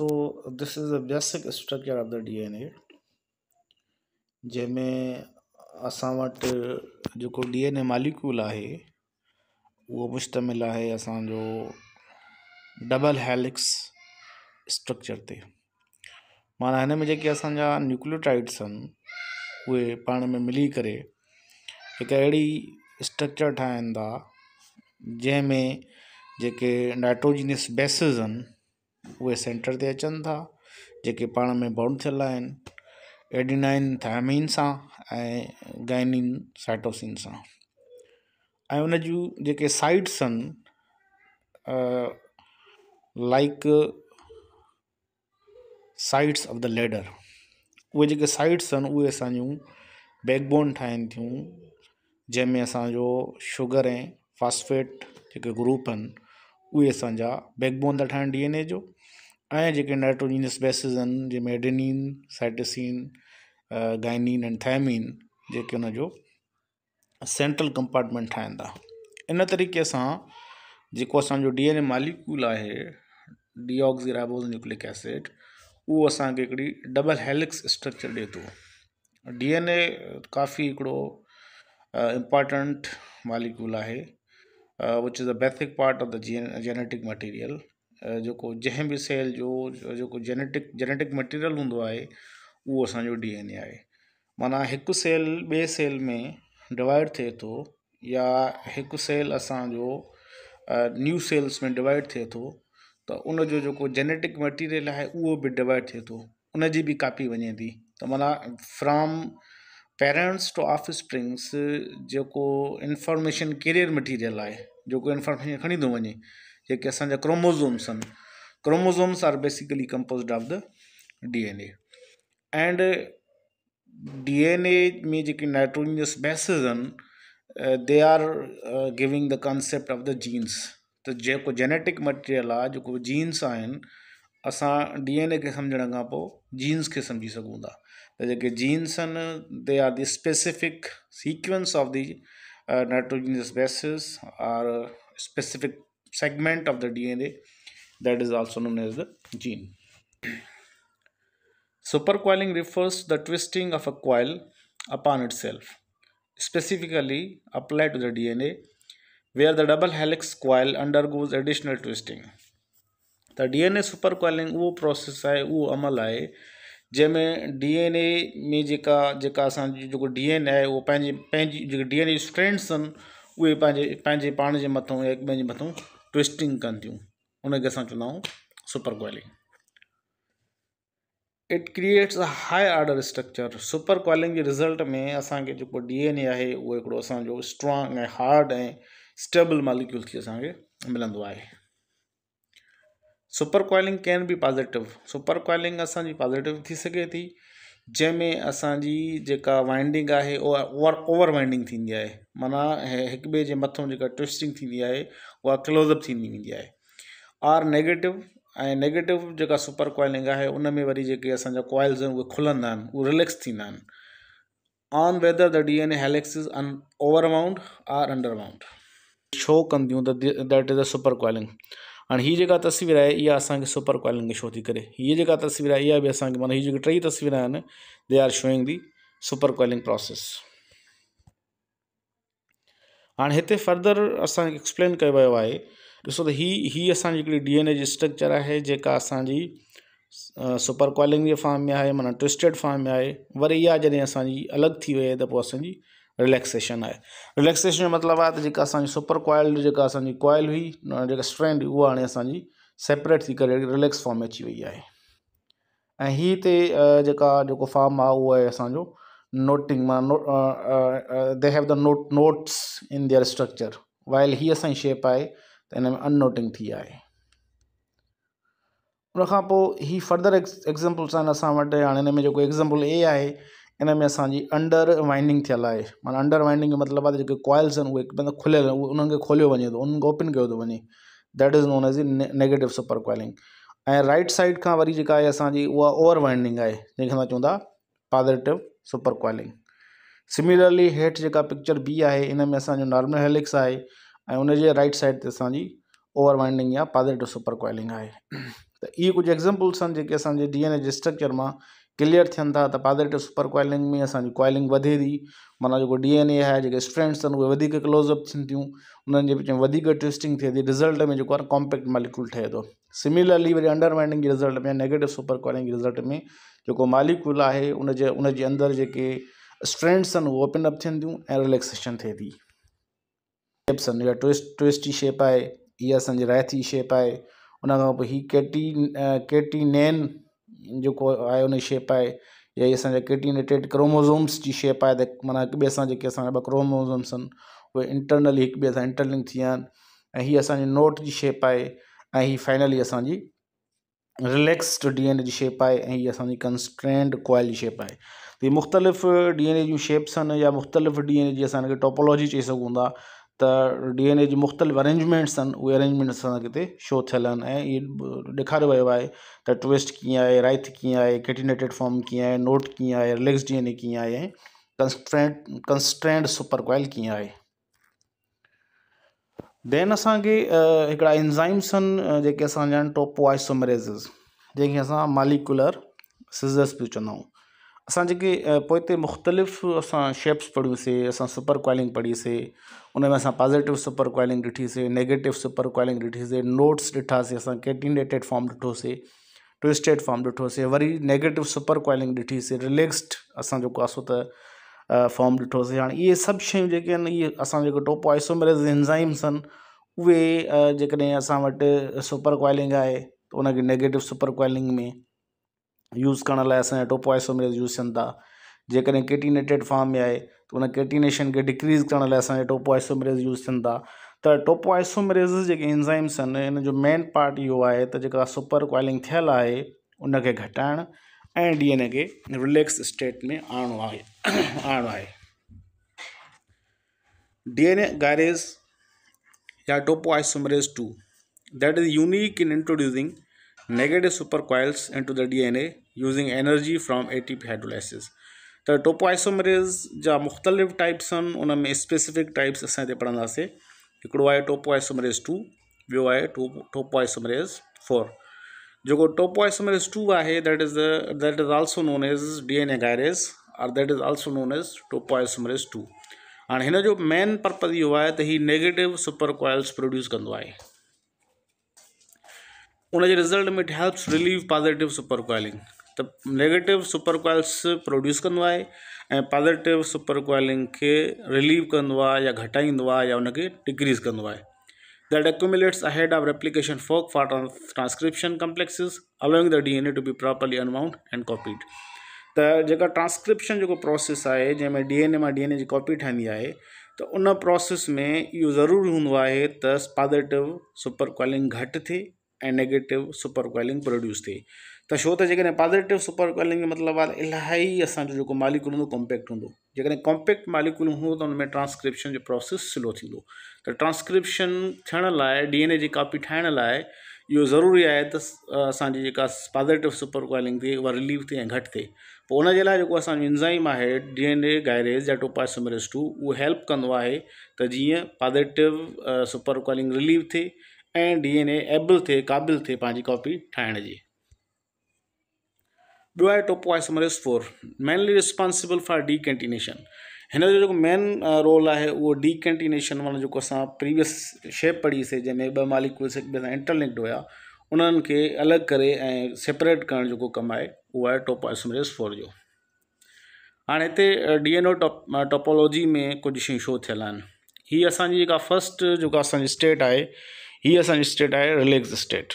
So this is the basic structure of the DNA जंहिंमें असां वटि जेको DNA मालिक्यूल आहे उहो मुश्तमिल आहे असांजो डबल हेलिक्स स्ट्रक्चर ते। माना हिन में जेके असांजा न्यूक्लियोटाइड्स आहिनि उहे पाण में मिली करे हिकु अहिड़ी स्ट्रक्चर ठाहिनि था जंहिंमें जेके नाइट्रोजिनियस बेसिस आहिनि उहे सेंटर ते अचनि था, जेके पाण में बॉन्ड थियल आहिनि एडिनाइन थायमीन सां ऐं गाइनिन साइटोसिन सां। ऐं उन जूं जेके साइट्स आहिनि like sites of the ladder, उहे जेके साइट्स आहिनि उहे असांजूं बैकबोन ठाहिनि थियूं, जंहिंमें असांजो शुगर ऐं फॉस्फेट जेके ग्रुप आहिनि उहे असांजा बैकबोन था ठाहिनि DNA जो। ऐं जेके नाइट्रोजिनियस बेसिस आहिनि जंहिंमें adenine cytosine guanine and thymine जेके उन जो सेंट्रल कंपार्टमेंट ठाहिनि था। इन तरीक़े सां जेको असांजो DNA मालिक्यूल आहे डीऑक्सी राइबोस न्यूक्लिक एसिड उहो असांखे हिकिड़ी डबल हेलिक्स स्ट्रक्चर ॾिए थो। DNA काफ़ी हिकिड़ो इम्पॉर्टेंट मालिक्यूल आहे which is the basic part of the genetic material. जेको जंहिं बि सेल जो जेको जेनेटिक मटीरियल हूंदो आहे उहो असांजो DNA आहे। माना हिकु सेल ॿिए सेल में डिवाइड थिए थो या हिकु सेल असांजो न्यू सेल्स में डिवाइड थिए थो त उन जो जेको जेनेटिक मटीरियल आहे उहो बि डिवाइड थिए थो, उन जी बि कापी वञे थी। त माना फ्रॉम पेरेंट्स टू ऑफस्प्रिंग्स जेको इंफॉर्मेशन कैरियर मटीरियल आहे, जेको इंफॉर्मेशन खणी थो वञे, जेके असांजा क्रोमोज़ोम्स आहिनि, chromosomes are basically composed of the DNA। And DNA में जेके नाइट्रोजिनियस बेसिस आहिनि they are giving the concept of the genes. त जेको जेनेटिक मटीरियल आहे, जेको जीन्स आहिनि, असां DNA खे सम्झण खां पोइ जीन्स खे सम्झी सघूं था। त जेके जीन्स आहिनि they are the specific sequence of the nitrogenous bases are specific segment of the DNA that is also known as the gene. Supercoiling refers to the twisting of a coil upon itself, specifically applied to the DNA, where the double helix coil undergoes additional twisting. The DNA supercoiling वो process आहे, उहो अमल आहे जंहिंमें DNA में जेका असांजी जेको DNA आहे उहो पंहिंजी जेके DNA स्ट्रैंड्स आहिनि उहे पंहिंजे पाण जे मथां या हिक ॿिए जे मथां ट्विस्टिंग कनि थियूं, उनखे असां चवंदा आहियूं super coiling. It creates a high order structure. Super coiling J result में असांखे जेको DNA आहे उहो हिकिड़ो असांजो स्ट्रॉन्ग ऐं हार्ड ऐं स्टेबल मालिक्यूल थी असांखे मिलंदो आहे। Super coiling can be positive. Super coiling असांजी पॉजिटिव थी सघे थी, जंहिंमें असांजी जेका वाइंडिंग आहे उहा ओवर वाइंडिंग थींदी आहे, माना हिक ॿिए जे मथां जेका ट्विस्टिंग थींदी आहे उहा क्लोज़अप थींदी वेंदी आहे। आर नेगेटिव, ऐं नेगेटिव जेका सुपर कॉइलिंग आहे उन में वरी जेके असांजा कॉइल्स आहिनि उहे खुलंदा आहिनि, उहे रिलैक्स थींदा आहिनि on whether the DNA helix is overwound or underwound. Show कंदियूं त that is a super coiling. हाणे हीअ जेका तस्वीर आहे इहा असांखे सुपर कॉइलिंग खे शो थी करे। हीअ जेका तस्वीर आहे इहा बि असांखे, माना हीअ जेकी टई तस्वीर आहिनि they R showing the super coiling process. हाणे हिते फर्दर असांखे एक्सप्लेन कयो वियो आहे, ॾिसो त ही असांजी हिकिड़ी DNA जी स्ट्रक्चर आहे जेका असांजी सुपर कॉइलिंग जे फॉर्म में आहे, माना ट्विस्टेड फॉर्म में आहे। वरी इहा जॾहिं असांजी अलॻि थी वई आहे त पोइ असांजी रिलैक्सेशन आहे। रिलैक्सेशन जो मतिलबु आहे त जेका असांजी सुपर कॉइल्ड जेका असांजी कॉइल हुई, जेका स्ट्रैंड हुई, उहा हाणे असांजी सेपरेट थी करे रिलैक्स फॉर्म में अची वई आहे। ऐं हीअ हिते जेको फॉर्म आहे उहो आहे असांजो नोटिंग, माना they have the notes in their structure, while he असांजी शेप आहे त हिन में अननोटिंग थी आहे। उनखां पोइ ही फर्दर एग्ज़ाम्पल्स आहिनि असां वटि। हाणे हिन में जेको एग्ज़ाम्पल ए आहे इन में असांजी अंडर वाइंडिंग थियल आहे, माना अंडर वाइंडिंग जो मतिलबु आहे त जेके कॉइल्स आहिनि उहे हिकु खुलियल आहिनि, उन्हनि खे खोलियो वञे थो, उन्हनि खे ओपन कयो थो वञे, दैट इज़ नोन एज़ इ नेगेटिव सुपर कॉइलिंग। ऐं राइट साइड खां वरी जेका आहे असांजी उहा ओवर वाइंडिंग आहे, जंहिंखे असां चवंदा पॉजिटिव सुपर कॉइलिंग। सिमिलरली हेठि जेका पिक्चर बी आहे इन में असांजो नॉर्मल हेलिक्स आहे ऐं उनजे राइट साइड ते असांजी ओवर वाइंडिंग या पॉजिटिव सुपर कॉइलिंग आहे। त इहे कुझु एग्ज़ाम्पल्स आहिनि जेके असांजे DNA जे स्ट्रक्चर मां क्लियर थियनि था। त पॉज़िटिव सुपर कॉइलिंग में असांजी कॉइलिंग वधे थी, माना जेको DNA आहे, जेके स्ट्रैंड्स आहिनि उहे वधीक क्लोज़अप थियनि थियूं, उन्हनि जे विच में वधीक ट्विस्टिंग थिए थी, रिज़ल्ट में जेको आहे कॉम्पैक्ट मॉलिक्यूल ठहे थो। सिमिलरली वरी अंडर बाइंडिंग जे रिज़ल्ट में, नेगेटिव सुपर कॉइलिंग जे रिज़ल्ट में जेको मॉलिक्यूल आहे उनजे अंदरि जेके स्ट्रैंड्स आहिनि उहे ओपन अप थियनि थियूं ऐं रिलैक्सेशन थिए थी। शेप्स आहिनि, इहा ट्विस्टी शेप आहे, इहा असांजी रायथी शेप आहे। उन खां पोइ हीअ केटीनेन जेको आहे उन जी शेप आहे, या इहा असांजा केटीनेटेड क्रोमोज़ोम्स जी शेप आहे। त माना हिक ॿिए सां जेके असांजा ॿ क्रोमोज़ोम्स आहिनि उहे इंटरनली हिक ॿिए सां इंटरलिंक थी विया आहिनि। ऐं हीअ असांजी नोट जी शेप आहे, ऐं हीअ फाइनली असांजी रिलैक्स्ड DNA जी शेप आहे, ऐं हीअ असांजी कंस्ट्रेंड कॉइल जी शेप आहे। त हीअ मुख़्तलिफ़ DNA जूं शेप्स आहिनि, या मुख़्तलिफ़ DNA जी असां हिनखे टोपोलॉजी चई सघूं था। त DNA जी मुख़्तलिफ़ अरेंजमेंट्स आहिनि, उहे अरेंजमेंट्स असांखे हिते शो थियल आहिनि, ऐं इहे ॾेखारियो वियो आहे त ट्विस्ट कीअं आहे, राइथ कीअं आहे, केटिनेटेड फॉर्म कीअं आहे, नोट कीअं आहे, रिलैक्स DNA कीअं आहे, ऐं कंस्ट्रेंड सुपर कॉइल कीअं आहे। देन असांखे हिकिड़ा एंजाइम्स आहिनि जेके असांजा आहिनि टोपोआइसोमरेज़िस, जंहिंखे असां मॉलिक्यूलर सिज़र्स बि चवंदा आहियूं। असां जेके पोइ हिते मुख़्तलिफ़ असां शेप्स पढ़ियूंसीं, असां सुपर कॉइलिंग पढ़ीसीं, उन में असां पॉज़िटिव सुपर कॉइलिंग ॾिठीसीं, नेगेटिव सुपर कॉइलिंग ॾिठीसीं, नोट्स ॾिठासीं, असां केटिनेटेड फॉर्म ॾिठोसीं, ट्विस्टेड फॉर्म ॾिठोसीं, वरी नेगेटिव सुपर कॉइलिंग ॾिठीसीं, रिलैक्स्ड असां जेको आहे सो त फॉर्म ॾिठोसीं। हाणे इहे सभु शयूं जेके आहिनि, इहे असां जेको टोपोआइसोमरेज़ एंजाइम्स आहिनि, उहे जेकॾहिं असां वटि सुपर कॉइलिंग आहे त उनखे नेगेटिव सुपर कॉइलिंग में यूज़ करण लाइ असांजा टोपोआइसोमरेज़ यूज़ थियनि था। जेकॾहिं केटिनेटेड फॉर्म में आहे त उन केटिनेशन खे डिक्रीज़ करण लाइ असांजा टोपोआइसोमरेज़ यूज़ थियनि था। त टोपोआइसोमरेज़ जेके एंजाइम्स आहिनि, इन जो मेन पार्ट इहो आहे त जेका सुपर कॉइलिंग थियल आहे उनखे घटाइण ऐं DNA खे रिलैक्स स्टेट में आणिणो आहे। DNA गायरेज या topoisomerase 2 that is unique in introducing negative supercoils into the DNA using energy from ATP hydrolysis। त टोपोआइसोमरेज़ जा मुख़्तलिफ़ टाइप्स आहिनि, उन में स्पेसिफिक टाइप्स असां हिते पढ़ंदासीं। हिकिड़ो आहे टोपोआइसोमरेज़ 2, ॿियो आहे टोपोआइसोमरेज़ 4। जेको टोपोआइसोमरेज़ 2 आहे that is also known as DNA gyrase और that is also known as टोपोआइसोमरेज़ 2। हाणे हिन जो मेन पर्पज़ इहो आहे त हीअ नेगेटिव सुपर कॉइल्स प्रोड्यूस कंदो आहे। उनजे रिज़ल्ट में it helps relieve positive super coiling. त नेगेटिव सुपर कॉइल्स प्रोड्यूस कंदो आहे ऐं पॉज़िटिव सुपर कॉइलिंग खे रिलीव कंदो आहे, या घटाईंदो आहे, या उनखे डिक्रीज़ कंदो आहे। That accumulates ahead of replication fork for transcription complexes allowing the DNA to be properly unbound and copied. त जेका ट्रांसक्रिप्शन जेको प्रोसेस आहे, जंहिंमें DNA मां DNA जी कॉपी ठहंदी आहे, त उन प्रोसेस में इहो ज़रूरी हूंदो आहे त पॉज़िटिव सुपर कॉइलिंग घटि थिए ऐं नेगेटिव सुपर कॉइलिंग प्रोड्यूस थिए। त छो त जेकॾहिं पॉज़िटिव सुपर कॉइलिंग जो मतिलबु आहे इलाही असांजो जेको मॉलिक्यूल हूंदो कॉम्पैक्ट हूंदो। जेकॾहिं कॉम्पैक्ट मॉलिक्यूल हूंदो त उनमें ट्रांसक्रिप्शन जो प्रोसेस स्लो थींदो। त ट्रांसक्रिप्शन थियण लाइ, DNA जी कॉपी ठाहिण लाइ इहो ज़रूरी आहे त असांजी जेका पॉज़िटिव सुपर कॉइलिंग थिए उहा रिलीव थिए ऐं घटि थिए। पोइ उनजे लाइ जेको असांजो एंजाइम आहे DNA गायरेज या टोपोआइसोमरेज़ 2, उहो हेल्प कंदो आहे त जीअं पॉज़िटिव सुपर कॉइलिंग रिलीव थिए ऐं DNA क़ाबिल थिए पंहिंजी कॉपी ठाहिण जी। ॿियो आहे टोपोआइसोमरेज़ 4, मेनली रिस्पॉन्सिबल फॉर डीकेंटिनेशन। हिन जो जेको मेन रोल आहे उहो डीकेंटिनेशन, माना जेको असां प्रीवियस शेप पढ़ीसीं जंहिंमें ॿ मॉलिक्यूल्स हिक ॿिए सां इंटरलिंक्ड हुआ, उन्हनि खे अलॻि करे ऐं सेपरेट करण जेको कमु आहे उहो आहे टोपोआइसोमरेज़ 4 जो। हाणे हिते DNA टोपोलॉजी में कुझु शयूं शो थियल आहिनि। हीअ असांजी जेका फस्ट जेका असांजी स्टेट आहे, हीअ असांजी स्टेट आहे रिलैक्स स्टेट।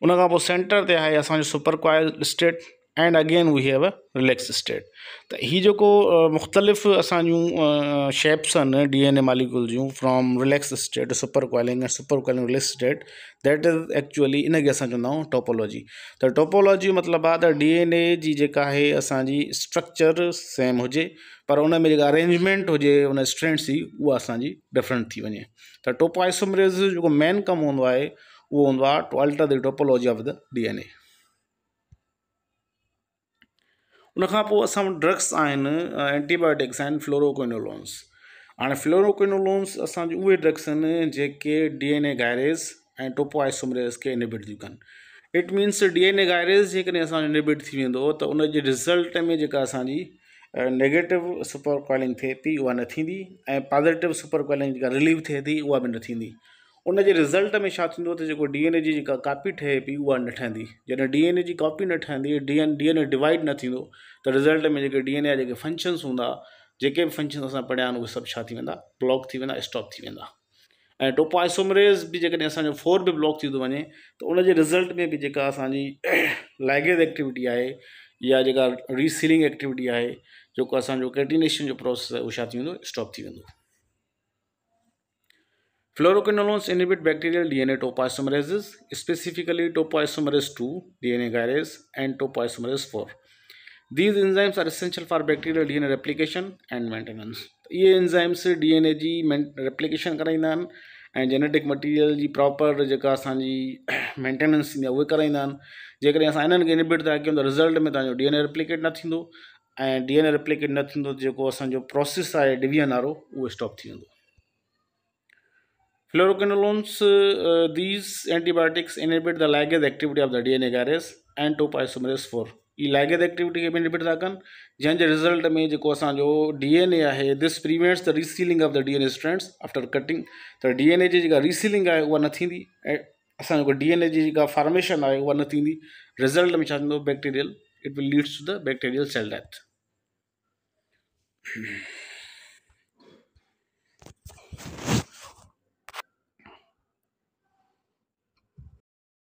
उन खां पोइ सेंटर ते आहे असांजो super coil state, and again we have a relax state. त हीअ जेको मुख़्तलिफ़ असांजूं शेप्स आहिनि DNA मॉलिक्यूल जूं, from relax state super coiling ऐं super coiling relax state, that is actually इनखे असां चवंदा आहियूं टोपोलॉजी। त टोपोलॉजी मतिलबु आहे त DNA जी जेका आहे असांजी स्ट्रक्चर सेम हुजे, पर उन में जेका अरेंजमेंट हुजे उन स्ट्रैंड्स जी, उहा असांजी डिफरेंट थी वञे। त टोपोआइसोमरेज़ जेको मेन कमु हूंदो आहे उहो हूंदो आहे to alter the topology of the DNA। उनखां पोइ असां वटि ड्रग्स आहिनि, एंटीबायोटिक्स आहिनि, फ्लोरोक्विनोलोन्स। हाणे फ्लोरोक्विनोलोन्स असांजी उहे ड्रग्स आहिनि जेके DNA गायरेज ऐं टोपोआइसोमरेज़ खे इनहिबिट थियूं कनि। इट मीन्स DNA गायरेज़ जेकॾहिं असांजो इनहिबिट थी वेंदो त उन जे रिज़ल्ट में जेका असांजी नेगेटिव सुपर कॉइलिंग थिए थी उहा न थींदी ऐं पॉज़िटिव सुपर कॉइलिंग जेका रिलीव थिए थी उहा बि न थींदी। उन जे रिज़ल्ट में छा थींदो त जेको DNA जी जेका कॉपी ठहे पई उहा न ठहंदी। जॾहिं DNA जी कॉपी न ठहंदी, DNA डिवाइड न थींदो त रिज़ल्ट में जेके DNA जा जेके फंक्शन्स हूंदा, जेके बि फंक्शन असां पढ़िया आहिनि उहे सभु छा थी वेंदा, ब्लॉक थी वेंदा, स्टॉप थी वेंदा। ऐं टोपोआइसोमरेज़ बि जेकॾहिं असांजो 4 बि ब्लॉक थी थो वञे त उन जे रिज़ल्ट में बि जेका असांजी लाइगेज एक्टिविटी आहे या जेका रीसीलिंग एक्टिविटी आहे, जेको असांजो कैटिनेशन जो प्रोसेस आहे, उहो छा थी वेंदो, स्टॉप थी वेंदो। Fluoroquinolones inhibit bacterial DNA topoisomerases, specifically topoisomerase II, DNA gyrase, and topoisomerase IV. These enzymes are essential for bacterial DNA replication and maintenance. ये enzymes DNA जी replication कराईंदा आहिनि ऐं जेनेटिक मटीरियल जी प्रॉपर जेका असांजी मेंटेनेंस थींदी आहे उहे कराईंदा आहिनि। जेकॾहिं असां इन्हनि खे इनहिबिट था कयूं त रिज़ल्ट में तव्हांजो DNA रेप्लिकेट न थींदो ऐं DNA रेप्लिकेट न थींदो त जेको असांजो प्रोसेस आहे डिवीजन वारो उहो स्टॉप थी वेंदो। Fluoroquinolones, these antibiotics inhibit the ligase activity of the DNA gyrase and topoisomerase IV. ये ligase activity खे बि inhibit था कनि, जंहिंजे रिज़ल्ट में जेको असांजो DNA आहे, this prevents the resealing of the DNA strands after cutting. त DNA जी जेका रीसीलिंग आहे उहा न थींदी ऐं असांजो जेको DNA जी जेका फॉर्मेशन आहे उहा न थींदी। रिज़ल्ट में छा थींदो, bacterial, it will leads to the bacterial cell death.